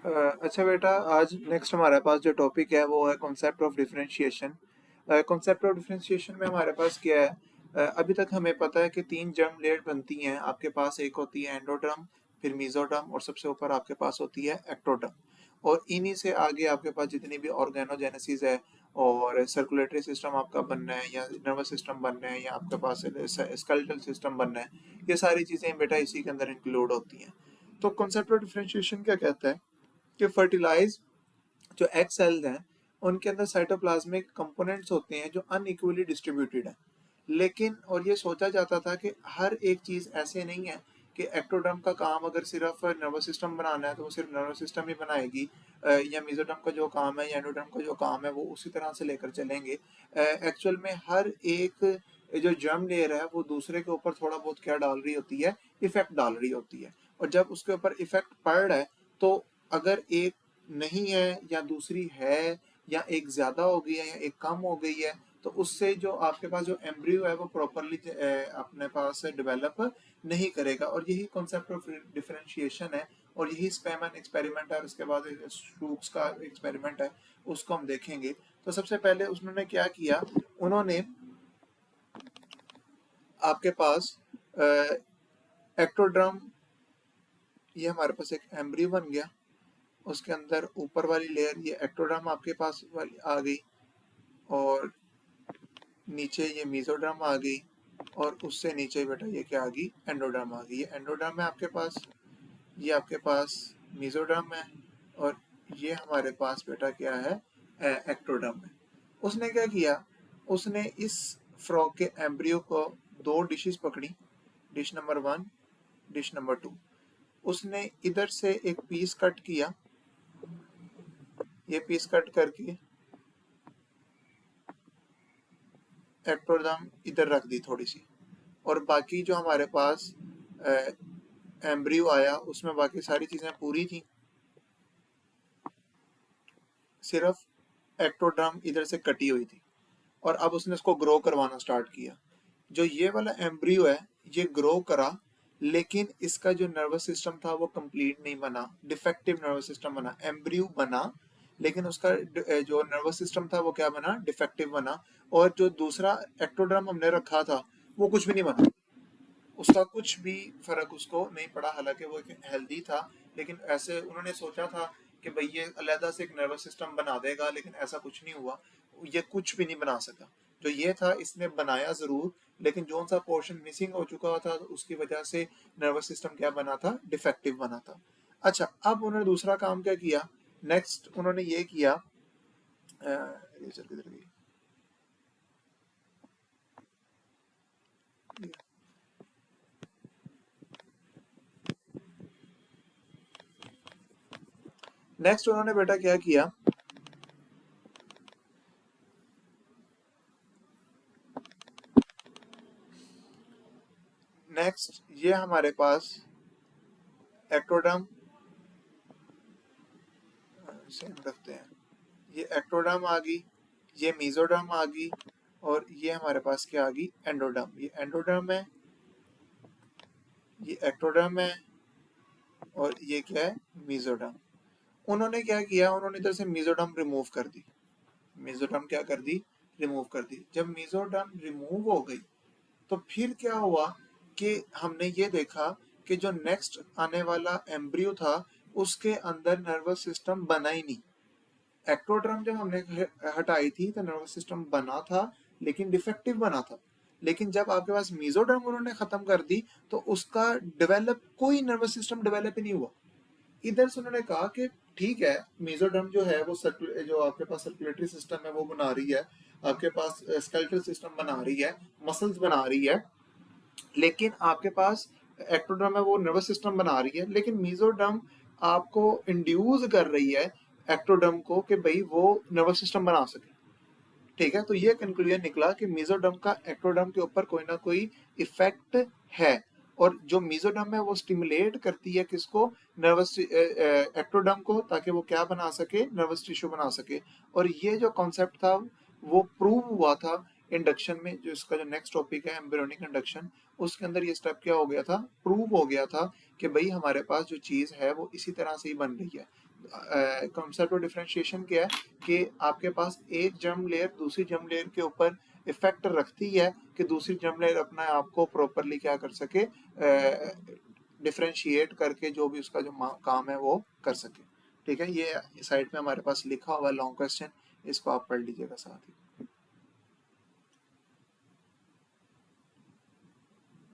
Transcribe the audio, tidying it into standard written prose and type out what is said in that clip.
अच्छा बेटा, आज नेक्स्ट हमारे पास जो टॉपिक है वो है concept of differentiation. Concept of differentiation में हमारे पास क्या है? अभी तक हमें पता है कि तीन जर्म लेयर बनती हैं। आपके पास एक होती है एंडोडर्म, फिर मेसोडर्म और सबसे ऊपर आपके पास होती है एक्टोडर्म। और इन्हीं से आगे आपके पास जितनी भी ऑर्गेनोजेनेसिस है और सर्कुलेटरी सिस्टम आपका बनना है या नर्वस सिस्टम बनना है या आपके पास स्केलेटल सिस्टम बनना है, ये सारी चीज़ें बेटा इसी के अंदर इंक्लूड होती हैं। तो कॉन्सेप्ट ऑफ डिफरेंशिएशन क्या कहता है कि फर्टिलाइज जो एग सेल्स हैं उनके अंदर साइटोप्लाज्मिक कंपोनेंट्स होते हैं जो अनइक्वली डिस्ट्रीब्यूटेड है। लेकिन और ये सोचा जाता था कि हर एक चीज़ ऐसे नहीं है कि एक्टोडर्म का काम अगर सिर्फ नर्वस सिस्टम बनाना है तो वो सिर्फ नर्वस सिस्टम ही बनाएगी, या मेसोडर्म का जो काम है या एंडोडर्म का जो काम है वो उसी तरह से लेकर चलेंगे। एक्चुअल में हर एक जो जर्म लेयर है वो दूसरे के ऊपर थोड़ा बहुत क्या डाल रही होती है, इफेक्ट डाल रही होती है। और जब उसके ऊपर इफेक्ट पड़ रहा है तो अगर एक नहीं है या दूसरी है या एक ज्यादा हो गई है या एक कम हो गई है तो उससे जो आपके पास जो एम्ब्रियो है वो प्रॉपरली अपने पास डेवलप नहीं करेगा। और यही कॉन्सेप्ट ऑफ डिफरेंशिएशन है और यही स्पैमन एक्सपेरिमेंट है और उसके बाद शूक्स का एक्सपेरिमेंट है, उसको हम देखेंगे। तो सबसे पहले उन्होंने क्या किया, उन्होंने आपके पास एक्टोड्रम, ये हमारे पास एक एम्ब्रियो बन गया, उसके अंदर ऊपर वाली लेयर ये एक्टोडर्म आपके पास वाली आ गई और नीचे ये मेसोडर्म आ गई और उससे नीचे बेटा ये क्या आ गई, एंडोडर्म आ गई। ये एंडोडर्म है आपके पास, ये आपके पास मेसोडर्म है और ये हमारे पास बेटा क्या है, एक्टोडर्म है। उसने क्या किया, उसने इस फ्रॉग के एम्ब्रियो को दो डिशेस पकड़ी, डिश नंबर 1, डिश नंबर 2। उसने इधर से एक पीस कट किया, ये पीस कट करके एक्टोडर्म इधर रख दी थोड़ी सी, और बाकी जो हमारे पास एम्ब्रियो आया उसमें बाकी सारी चीजें पूरी थी, सिर्फ एक्टोडर्म इधर से कटी हुई थी। और अब उसने इसको ग्रो करवाना स्टार्ट किया। जो ये वाला एम्ब्रियो है ये ग्रो करा, लेकिन इसका जो नर्वस सिस्टम था वो कंप्लीट नहीं बना, डिफेक्टिव नर्वस सिस्टम बना। एम्ब्रियो बना लेकिन उसका जो नर्वस सिस्टम था वो क्या बना, डिफेक्टिव बना। और जो दूसरा एक्टोडर्म हमने रखा था वो कुछ भी नहीं बना, उसका कुछ भी फर्क उसको नहीं पड़ा। हालांकि वो एक हेल्दी था, लेकिन ऐसे उन्होंने सोचा था कि भाई ये अलहदा से एक नर्वस सिस्टम बना देगा, लेकिन ऐसा कुछ नहीं हुआ। ये कुछ भी नहीं बना सका। जो ये था इसने बनाया जरूर, लेकिन जो सा पोर्शन मिसिंग हो चुका था तो उसकी वजह से नर्वस सिस्टम क्या बना था, डिफेक्टिव बना था। अच्छा, अब उन्होंने दूसरा काम क्या किया, नेक्स्ट उन्होंने ये किया, ये चल किधर गई, नेक्स्ट उन्होंने बेटा क्या किया, नेक्स्ट ये हमारे पास एक्टोडर्म सेम रखते हैं, ये एक्टोडर्म आ गई, ये मेसोडर्म आ गई और ये हमारे पास क्या आ गई, एंडोडर्म। ये एंडोडर्म है, ये एक्टोडर्म है और ये क्या है, मेसोडर्म। उन्होंने क्या किया, उन्होंने इधर से मेसोडर्म रिमूव कर दी। मेसोडर्म क्या कर दी, रिमूव कर दी। जब मेसोडर्म रिमूव हो गई तो फिर क्या हुआ कि हमने ये देखा कि जो नेक्स्ट आने वाला एम्ब्रियो था उसके अंदर नर्वस सिस्टम बना ही नहीं। एक्टोड्रम जब हमने हटाई थी तो नर्वस सिस्टम बना था, लेकिन डिफेक्टिव बना था। लेकिन जब आपके पास मेसोडर्म उन्होंने खत्म कर दी तो उसका डेवलप, कोई नर्वस सिस्टम डेवलप ही नहीं हुआ। इधर से उन्होंने कहा कि ठीक है, मेसोडर्म जो है वो जो आपके पास सर्कुलेटरी सिस्टम है वो बना रही है, आपके पास स्केलेटल सिस्टम बना रही है, मसल्स बना रही है, लेकिन आपके पास एक्टोडर्म है वो नर्वस सिस्टम बना रही है, लेकिन मेसोडर्म आपको इंड्यूस कर रही है एक्टोडर्म को कि भाई वो नर्वस सिस्टम बना सके। ठीक है, तो ये कंक्लूजन निकला कि मेसोडर्म का एक्टोडर्म के ऊपर कोई ना कोई इफेक्ट है। और जो मेसोडर्म है वो स्टिमुलेट करती है किसको, नर्वस एक्टोडर्म को, ताकि वो क्या बना सके, नर्वस टिश्यू बना सके। और ये जो कॉन्सेप्ट था वो प्रूव हुआ था इंडक्शन में, जो इसका जो नेक्स्ट टॉपिक है एम्ब्रियोनिक इंडक्शन, उसके अंदर ये स्टेप क्या हो गया था, प्रूव हो गया था कि भाई हमारे पास जो चीज है वो इसी तरह से ही बन रही है। कॉन्सेप्ट ऑफ डिफरेंशिएशन क्या है कि आपके पास एक जर्म लेयर दूसरी जर्म लेयर के ऊपर इफेक्ट रखती है कि दूसरी जर्म लेयर अपने आप को प्रॉपरली क्या कर सके, डिफरेंशिएट करके जो भी उसका जो काम है वो कर सके। ठीक है, ये साइड में हमारे पास लिखा हुआ लॉन्ग क्वेश्चन, इसको आप पढ़ लीजिएगा साथ ही।